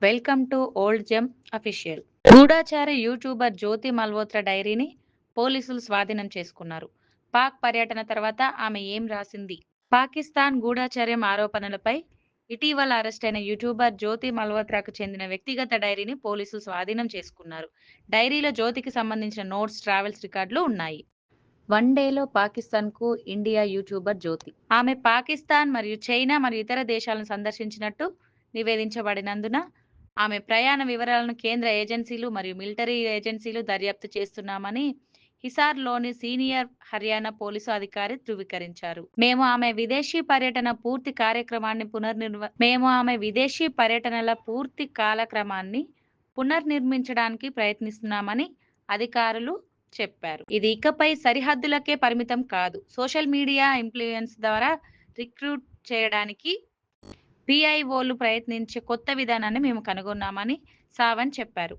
Welcome to old gem official. గూఢాచారి YouTuber Jyoti Malhotra డైరీని పోలీసులు స్వాధీనం చేసుకున్నారు. పాక్ పర్యటన తర్వాత ఆమె ఏం రాసింది? పాకిస్తాన్ గూఢాచర్యం ఆరోపణలపై ఇటీవల అరెస్టైన యూట్యూబర్ జ్యోతి మల్హోత్రాకు చెందిన వ్యక్తిగత డైరీని పోలీసులు స్వాధీనం చేసుకున్నారు. డైరీలో జ్యోతికి సంబంధించిన నోట్స్, ట్రావెల్స్ రికార్డులు ఉన్నాయి. వన్ డేలో పాకిస్తాన్కు ఇండియా యూట్యూబర్ జ్యోతి. ఆమె పాకిస్తాన్ మరియు చైనా మరియు ఇతర దేశాలను సందర్శించినట్టు నివేదించబడినందున ఆమె ప్రయాణ వివరాలను కేంద్ర ఏజెన్సీలు మరియు మిలిటరీ ఏజెన్సీలు దర్యాప్తు చేస్తున్నామని హిసార్లోని సీనియర్ హర్యానా పోలీసు అధికారి ధృవీకరించారు. మేము ఆమె విదేశీ పర్యటనల పూర్తి కాలక్రమాన్ని పునర్నిర్మించడానికి ప్రయత్నిస్తున్నామని అధికారులు చెప్పారు. ఇది ఇకపై సరిహద్దులకే పరిమితం కాదు. సోషల్ మీడియా ఇన్ఫ్లుయెన్స్ ద్వారా రిక్రూట్ చేయడానికి పీఐఓలు ప్రయత్నించే కొత్త విధానాన్ని మేము కనుగొన్నామని సావంత్ చెప్పారు.